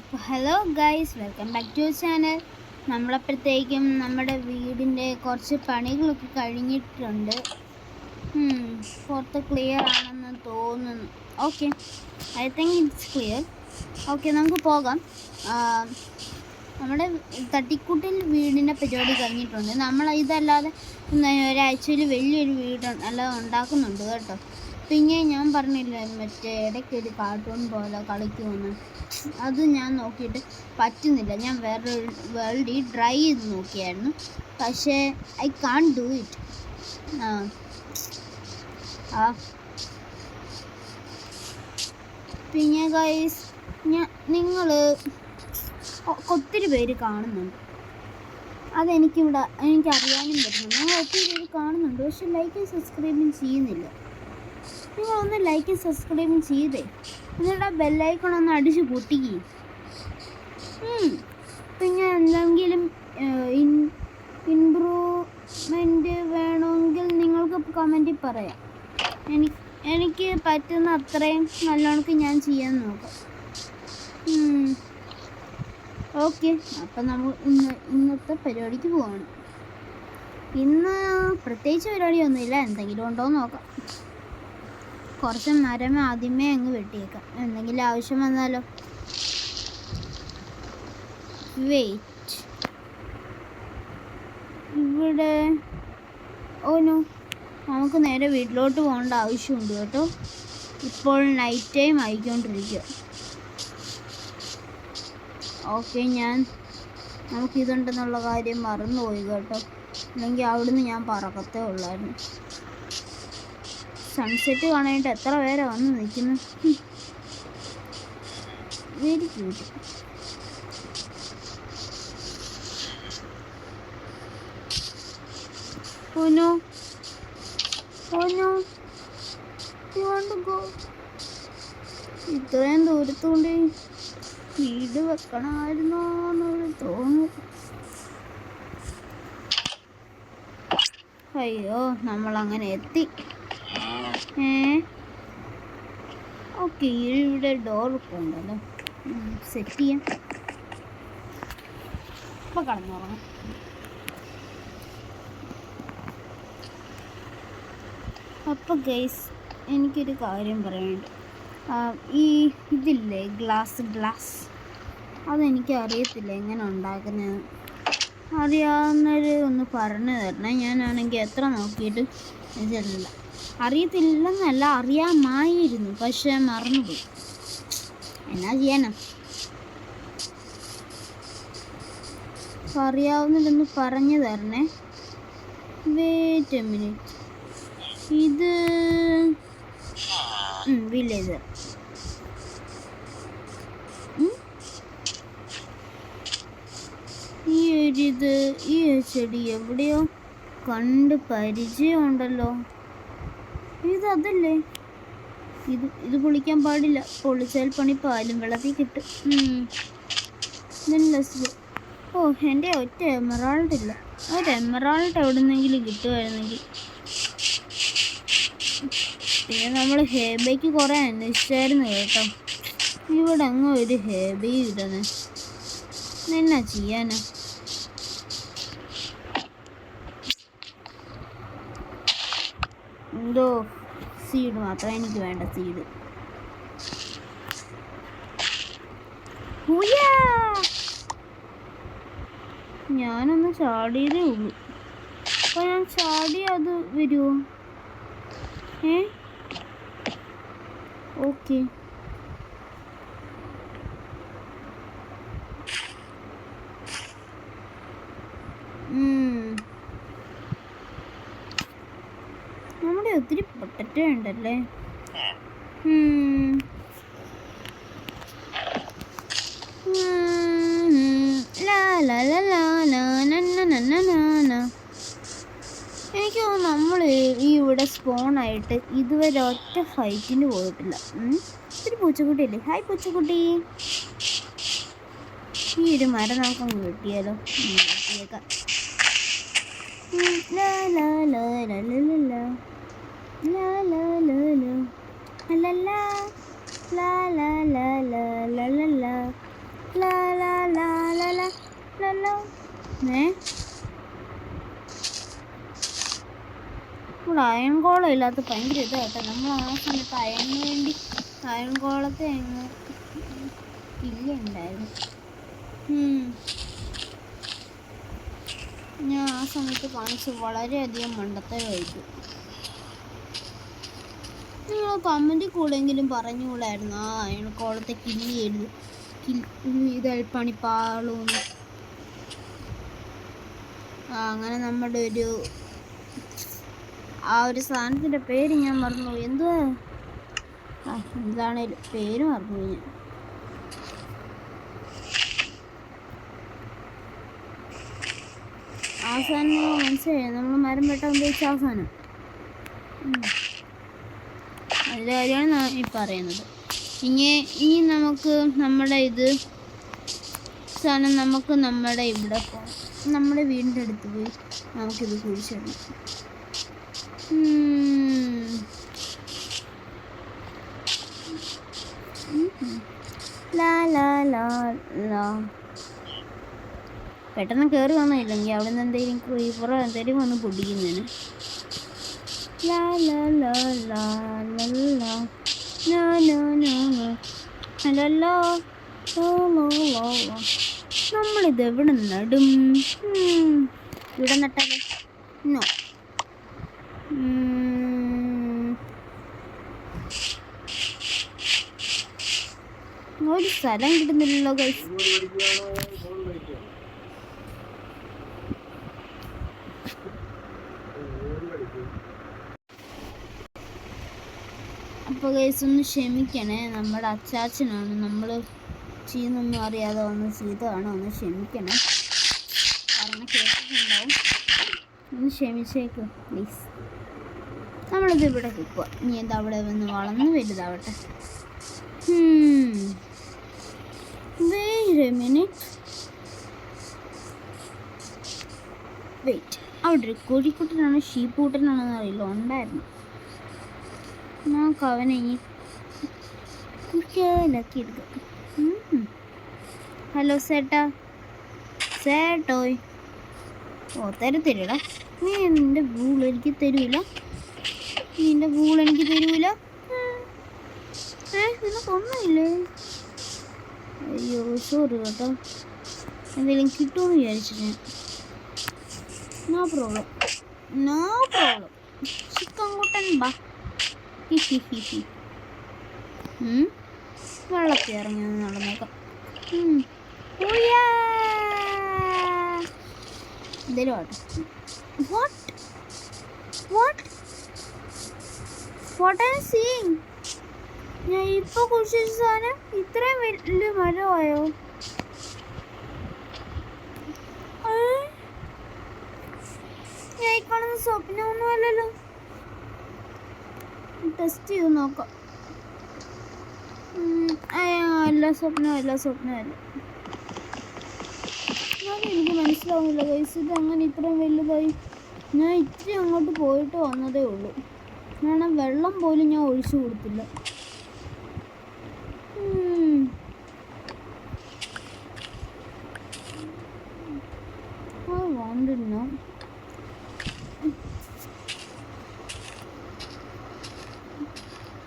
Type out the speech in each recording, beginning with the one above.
അപ്പോൾ hello guys, welcome back to channel. നമ്മളപ്പോഴത്തേക്കും നമ്മുടെ വീടിൻ്റെ കുറച്ച് പണികളൊക്കെ കഴിഞ്ഞിട്ടുണ്ട്. പുറത്ത് ക്ലിയർ ആണെന്ന് തോന്നുന്നു. Okay, I think it's clear. Okay, നമുക്ക് പോകാം. നമ്മുടെ തട്ടിക്കൂട്ടിൽ വീടിൻ്റെ പരിപാടി കഴിഞ്ഞിട്ടുണ്ട്. നമ്മൾ ഇതല്ലാതെ ഒരാഴ്ചയിൽ വലിയൊരു വീട് അല്ലാതെ ഉണ്ടാക്കുന്നുണ്ട് കേട്ടോ. പിന്നെ ഞാൻ പറഞ്ഞില്ല മറ്റേ ഇടയ്ക്കൊരു കാർട്ടൂൺ പോലെ കളിക്കുമെന്ന്. അത് ഞാൻ നോക്കിയിട്ട് പറ്റുന്നില്ല. ഞാൻ വേറൊരു വേൾഡിൽ ട്രൈ ചെയ്ത് നോക്കിയായിരുന്നു, പക്ഷേ ഐ കാൺ ഡു ഇറ്റ്. പിന്നെ ഗൈസ്, നിങ്ങൾ ഒത്തിരി പേര് കാണുന്നുണ്ട്. എനിക്കറിയാനും പറ്റുന്നുണ്ട്. നിങ്ങൾ ഒത്തിരി പേര് കാണുന്നുണ്ട്, പക്ഷെ ലൈക്കും സബ്സ്ക്രൈബും ചെയ്യുന്നില്ല. നിങ്ങളൊന്ന് ലൈക്കും സബ്സ്ക്രൈബും ചെയ്തേ, എന്നിട്ട് ആ ബെല്ലൈക്കൺ ഒന്ന് അടിച്ച് പൊട്ടിക്കുകയും. പിന്നെ എന്തെങ്കിലും ഇംപ്രൂവ്മെൻറ്റ് വേണമെങ്കിൽ നിങ്ങൾക്ക് കമൻറ്റിൽ പറയാം. എനിക്ക് പറ്റുന്ന അത്രയും നല്ലോണക്ക് ഞാൻ ചെയ്യാൻ നോക്കാം. ഓക്കെ, അപ്പം നമ്മൾ ഇന്നത്തെ പരിപാടിക്ക് പോവാണ്. ഇന്ന് പ്രത്യേകിച്ച് പരിപാടിയൊന്നുമില്ല, എന്തെങ്കിലും ഉണ്ടോ എന്ന് നോക്കാം. കുറച്ച് മരം ആദ്യമേ അങ്ങ് വെട്ടിയേക്കാം, എന്തെങ്കിലും ആവശ്യം വന്നാലോ. വെയിറ്റ്, ഇവിടെ ഓനോ നമുക്ക് നേരെ വീട്ടിലോട്ട് പോകേണ്ട ആവശ്യമുണ്ട് കേട്ടോ. ഇപ്പോൾ നൈറ്റ് ടൈം ആയിക്കൊണ്ടിരിക്കുക. ഓക്കെ, നമുക്കിതുണ്ടെന്നുള്ള കാര്യം മറന്നുപോയി കേട്ടോ, അല്ലെങ്കിൽ അവിടുന്ന് ഞാൻ പറക്കത്തേ ഉള്ളായിരുന്നു. സൺസെറ്റ് കാണാനായിട്ട് എത്ര പേരെ വന്ന് നിൽക്കുന്നു. Very cute. ഓനോ ഇത്രയും ദൂരത്തുകൊണ്ട് വീട് വെക്കണമായിരുന്നോ എന്നൊരു തോന്നുന്നു. അയ്യോ, നമ്മളങ്ങനെ എത്തി. ഓക്കെ, ഇവിടെ ഡോറൊക്കെ ഉണ്ടല്ലോ, സെറ്റ് ചെയ്യാം. ഇപ്പം കടന്നുറങ്ങാം. അപ്പോൾ ഗൈസ്, എനിക്കൊരു കാര്യം പറയാനുണ്ട്. ഇതില്ലേ ഗ്ലാസ് അതെനിക്ക് അറിയത്തില്ല എങ്ങനെ ഉണ്ടാക്കുന്നതെന്ന്. അറിയാവുന്നവർ ഒന്ന് പറഞ്ഞു തരണേ. ഞാനാണെങ്കിൽ എത്ര നോക്കിയിട്ട് ഇതല്ല, അറിയത്തില്ലെന്നല്ല, അറിയാമായിരുന്നു, പക്ഷെ മറന്നുപോയി. എന്നാ ചെയ്യാനാ? അറിയാവുന്നതൊന്ന് പറഞ്ഞു തരണേ. Wait a minute. ഇത് വില്ലേജർ. ഈ ചെടി എവിടെയോ കണ്ട് പരിചയമുണ്ടല്ലോ. അതല്ലേ ഇത് പൊളിക്കാൻ പാടില്ല, പൊളിച്ചാൽ പണി പാലും വെള്ളത്തിൽ കിട്ടും. എൻ്റെ ഒറ്റ എമറാൾഡ് ഇല്ല. ഒരു എമറാൾഡ് എവിടെ നിന്നെങ്കിലും കിട്ടുമായിരുന്നെങ്കിൽ. പിന്നെ നമ്മൾ ഹേബയ്ക്ക് കുറേ അന്വേഷിച്ചായിരുന്നു കേട്ടോ. ഇവിടെ അങ്ങ് ഒരു ഹേബി ഇടുന്നേ, എന്നാ ചെയ്യാനാ? എന്തോ സീഡ് മാത്രം എനിക്ക് വേണ്ട. സീഡ് ഞാനൊന്ന് ചാടിയതേ ഉള്ളൂ. അപ്പോൾ ഞാൻ ചാടി അത് വരുമോ? ഓക്കെ, നമ്മുടെ ഒത്തിരി പൊട്ടറ്റോ ഉണ്ടല്ലേ. എനിക്ക് തോന്നുന്നു നമ്മൾ ഇവിടെ സ്പോണായിട്ട് ഇതുവരെ ഒറ്റ ഫൈറ്റിന് പോയിട്ടില്ല. ഒരു പൂച്ചക്കുട്ടിയല്ലേ? ഹായ് പൂച്ചക്കുട്ടി. ഈ ഒരു മരം നമുക്കങ്ങ് വെട്ടിയാലോ? വെട്ടിയേക്കാം. ലാ ലാ ലാ ലാ ലാ ലാ ലാ. ഇവിടെ അയൺ കോളം ഇല്ലാത്ത ഭയങ്കര ഇതായിട്ടോ. നമ്മൾ ആ സമയത്ത് അയണിന് വേണ്ടി അയൺ കോളത്തെ അങ്ങ് ഇല്ല ഉണ്ടായിരുന്നു. ഞാൻ ആ സമയത്ത് കാണിച്ച് വളരെയധികം മണ്ടത്തരമായിരിക്കും. നിങ്ങൾ കമൻറ്റിൽ കൂടെങ്കിലും പറഞ്ഞുകൂടായിരുന്നു ആ അയൺകോളത്തെ ഇതായി പണിപ്പാളൂന്ന്. അങ്ങനെ നമ്മുടെ ആ ഒരു സാധനത്തിൻ്റെ പേര് ഞാൻ മറന്നുപോയി. എന്തുവാ എന്താണേലും പേര് മറന്നുപോയി ഞാൻ. ആ സാധനം മനസ്സിലായി. നമ്മൾ മരം വെട്ടാൻ ഉപയോഗിച്ച ആ സാധനം. അതിൻ്റെ കാര്യമാണ് ഞാൻ ഈ പറയുന്നത്. ഇനി നമുക്ക് നമ്മുടെ സാധനം നമുക്ക് നമ്മുടെ ഇവിടെ പോകണം. നമ്മുടെ വീടിൻ്റെ അടുത്ത് പോയി നമുക്കിത് കുഴിച്ചിടണം. ലാ ലാ ലാ ലാ. പെട്ടെന്ന് കയറി വന്നില്ലെങ്കിൽ അവിടെ നിന്ന് എന്തെങ്കിലും ക്രീപ്പറോ എന്തെങ്കിലും വന്ന് പൊടിക്കുന്നതിന്. ലാ ലാ ലാ ലാ ലാ നോ നോ നോ അല്ലല്ലോ. നമ്മളിത് എവിടെ നടും? ഇവിടെ നട്ടാലോ? നോ. ഒരു സ്ഥലം കിട്ടുന്നില്ലല്ലോ ഗൈസ്. അപ്പോൾ ഗൈസ് ഒന്ന് ക്ഷമിക്കണേ. നമ്മുടെ അച്ചാച്ചനാണ്. നമ്മൾ ചെയ്യുന്നൊന്നും അറിയാതെ വന്ന് ചെയ്തതാണ്. ഒന്ന് ക്ഷമിക്കണം. പറഞ്ഞ കേട്ടിട്ടുണ്ടാവും. ഒന്ന് ക്ഷമിച്ചേക്കും പ്ലീസ്. നമ്മളിത് ഇവിടെ കിട്ടുക. ഇനി എന്താ അവിടെ വന്ന് വളർന്ന് വലുതാവട്ടെ. Wait a minute. വെയിറ്റ്. അവിടെ ഒരു കോഴിക്കുട്ടനാണ് ഷീപ്പൂട്ടനാണെന്ന് അറിയില്ല, ഉണ്ടായിരുന്നു. നമുക്ക് അവനെ ഈ കുട്ടിയിലാക്കി എടുക്കാം. ഹലോ സേട്ടോയ്. ഓ തരത്തില്ലടാ. നീ നിൻ്റെ ബൂൾ എനിക്ക് തരൂല. നിൻ്റെ ബൂൾ എനിക്ക് തരൂല. നിനക്കൊന്നുമില്ലേ? അയ്യോ സോറി കേട്ടോ. എന്തെങ്കിലും കിട്ടുമെന്ന് വിചാരിച്ചിട്ട്. No problem. ചിക്കൻ കുട്ടൻ ബാ. വെള്ളത്തിൽ ഇറങ്ങി നടന്നേക്കാം. എന്തേലും ആട്ടെ. ഞാൻ ഇപ്പൊ കുറിച്ച സാധനം ഇത്രയും വലിയ മരമായോ? ഞാൻ ഈ കാണുന്ന സ്വപ്നമൊന്നും അല്ലല്ലോ. ടെസ്റ്റ് ചെയ്ത് നോക്കാം. എല്ലാ സ്വപ്നമല്ല. എനിക്ക് മനസ്സിലാവുന്നില്ല ഗൈസ്. ഇത് അങ്ങനെ ഇത്രയും വലുതായി. ഞാൻ ഇത്തിരി അങ്ങോട്ട് പോയിട്ട് വന്നതേ ഉള്ളൂ. കാരണം വെള്ളം പോലും ഞാൻ ഒഴിച്ചു കൊടുത്തില്ല. വേണ്ടിരുന്നോ?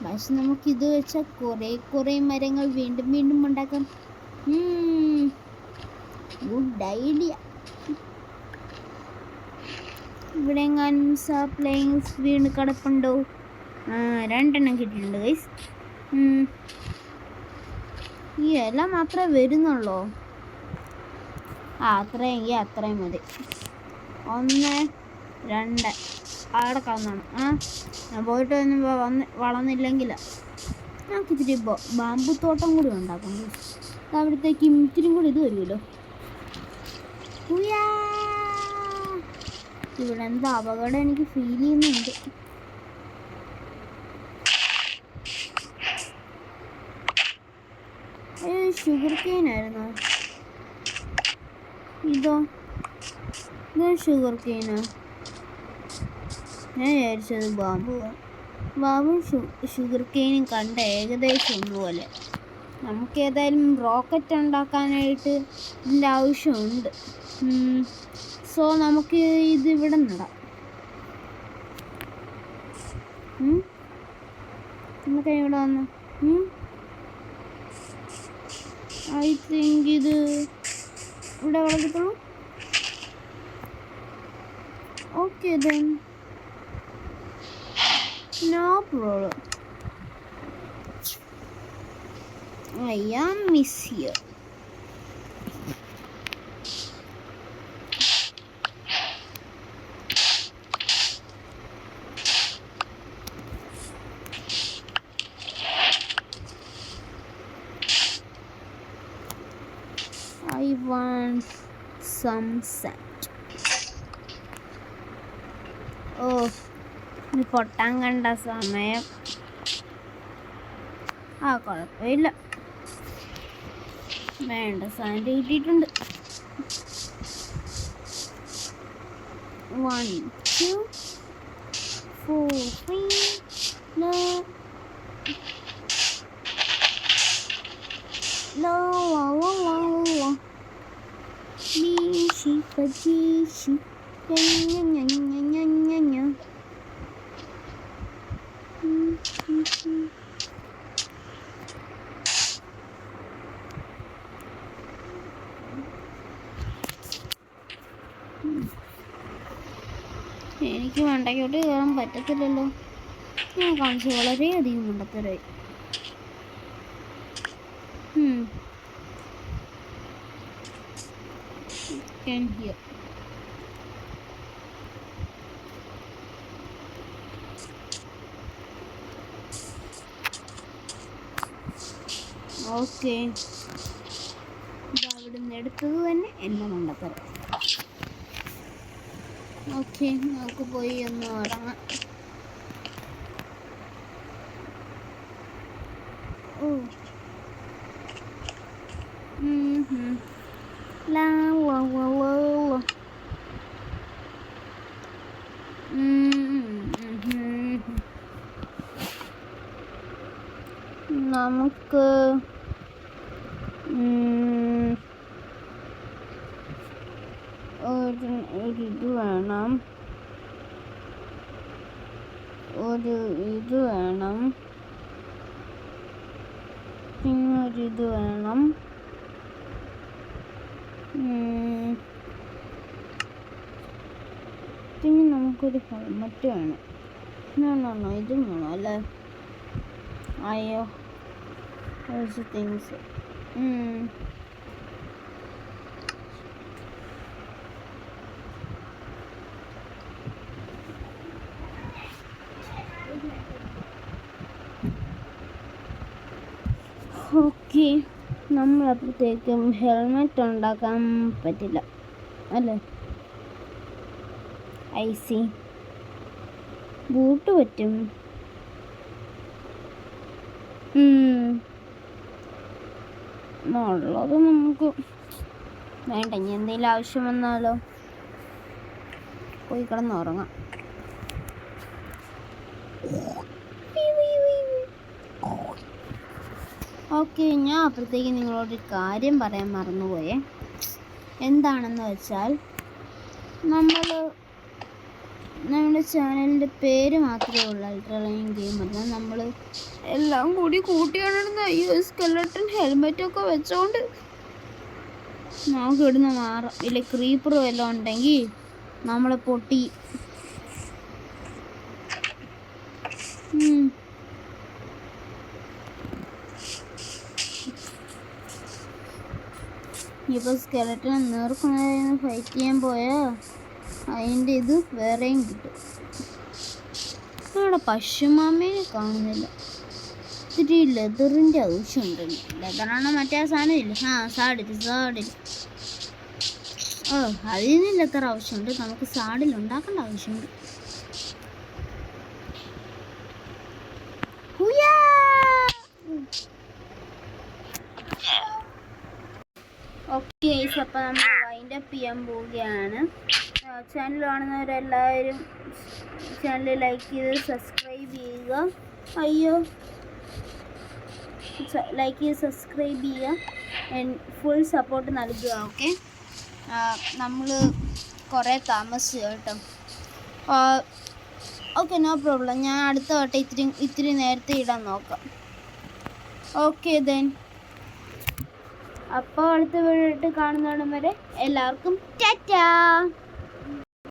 പക്ഷെ നമുക്കിത് വെച്ചാൽ കുറേ മരങ്ങൾ വീണ്ടും ഉണ്ടാക്കാം. Good idea. ഇവിടെ എങ്ങാനും സാപ്ലൈൻസ് വീണ് കിടപ്പുണ്ടോ? 2 എണ്ണം കിട്ടിയിട്ടുണ്ട് ഗൈസ്. ഈ ഇല മാത്രമേ വരുന്നുള്ളൂ. അത്രയെങ്കിൽ അത്രയും മതി. 1 2 അവിടെ കാണുന്നതാണ്. ഞാൻ പോയിട്ട് വളർന്നില്ലെങ്കിൽ നമുക്ക് ഇത്തിരി ബാമ്പു തോട്ടം കൂടി ഉണ്ടാക്കാം. അവിടത്തേക്ക് ഇത്തിരി കൂടി ഇത് വരുമല്ലോ. ഇവിടെ എന്താ അപകടം എനിക്ക് ഫീൽ ചെയ്യുന്നുണ്ട്. ഷുഗർ കെയിനായിരുന്നോ ഇത് ഷുഗർ കെയിനാ? ഞാൻ വിചാരിച്ചത് ബാമ്പും ഷുഗർ കെയിനും കണ്ട ഏകദേശം ഒന്നുപോലെ. നമുക്ക് ഏതായാലും റോക്കറ്റ് ഉണ്ടാക്കാനായിട്ട് ഇതിൻ്റെ ആവശ്യമുണ്ട്. സോ നമുക്ക് ഇതിവിടെ നടാം. നമുക്ക് ഇവിടെ വന്ന് ഐ തിങ്ക് ഇത് ഇവിടെ വളർത്തുള്ളൂ. Okay then no problem. I am miss here. I want some sand. Oh, ഇത് പൊട്ടാൻ കണ്ട സമയം. കുഴപ്പമില്ല, വേണ്ട സാൻഡ് കിട്ടിയിട്ടുണ്ട്. 1 2 4 5 എനിക്ക് മണ്ടയ്ക്കോട്ട് കയറാൻ പറ്റത്തില്ലല്ലോ. ഞാൻ കാണിച്ചു വളരെയധികം മണ്ടത്തരായി. ഓക്കെ, അവിടെ നിന്ന് എടുത്തത് തന്നെ എൻ്റെ മണ്ടത്തരം. ഓക്കെ, നമുക്ക് പോയി ഒന്ന് ഉറങ്ങാം. ഓ നമുക്ക് ഇത് വേണം, ഇത് വേണം, പിന്നൊരിത് വേണം. പിന്നെ നമുക്കൊരു ഹെൽമറ്റ് വേണം. ഇതും വേണം അല്ലേ? അയ്യോ, തിങ്സ്. ഓക്കെ, നമ്മളപ്പോഴത്തേക്കും ഹെൽമെറ്റ് ഉണ്ടാക്കാൻ പറ്റില്ല അല്ലേ? ഐസി ബൂട്ട് പറ്റും. ഉള്ളത് നമുക്ക് വേണ്ട. ഇനി എന്തെങ്കിലും ആവശ്യം വന്നാലോ? പോയി കിടന്നുറങ്ങാം. ഓക്കെ, ഞാൻ അപ്പോഴത്തേക്ക് നിങ്ങളോടൊരു കാര്യം പറയാൻ മറന്നുപോയേ. എന്താണെന്ന് വെച്ചാൽ, നമ്മുടെ ചാനലിൻ്റെ പേര് മാത്രമേ ഉള്ളൂ അൾട്രാലൈൻ ഗെയിമർ. നമ്മൾ എല്ലാം കൂടി കൂട്ടിയാണെന്ന് അയ്യോ സ്കെലട്ടൺ ഹെൽമെറ്റൊക്കെ വെച്ചോണ്ട് നമുക്ക് ഇവിടുന്ന് മാറാം. ഇല്ല ക്രീപ്പർ വല്ലതും ഉണ്ടെങ്കിൽ നമ്മളെ പൊട്ടി. ഇപ്പോൾ സ്കെലട്ടനെ നേർക്കൊന്ന് ഫൈറ്റ് ചെയ്യാൻ പോയാൽ അതിൻ്റെ ഇത് വേറെയും കിട്ടും. നമ്മുടെ പശുമാമേനെ കാണുന്നില്ല. ഇത്തിരി ലെതറിൻ്റെ ആവശ്യമുണ്ടല്ലോ. ലെതറാണോ മറ്റേ സാധനം ഇല്ല? സാഡിൽ. അതിൽ നിന്ന് ലെതർ ആവശ്യമുണ്ട്. നമുക്ക് സാഡിൽ ഉണ്ടാക്കേണ്ട ആവശ്യമുണ്ട്. ഓക്കെ, അപ്പോൾ നമ്മൾ വൈൻഡ് അപ്പ് ചെയ്യാൻ പോവുകയാണ്. ചാനൽ കാണുന്നവരെല്ലാവരും ചാനൽ ലൈക്ക് ചെയ്ത് സബ്സ്ക്രൈബ് ചെയ്യുക. അയ്യോ, ലൈക്ക് ചെയ്യുക, സബ്സ്ക്രൈബ് ചെയ്യുക, ഫുൾ സപ്പോർട്ട് നൽകുക. ഓക്കെ, നമ്മൾ കുറേ താമസിച്ചു കേട്ടോ. Okay, no problem. ഞാൻ അടുത്ത വട്ടം ഇത്തിരി നേരത്തെ ഇടാൻ നോക്കാം. ഓക്കെ ദെൻ, അപ്പോൾ അടുത്ത വീഡിയോ കാണുന്നതിനും വരെ എല്ലാവർക്കും ടാറ്റാ.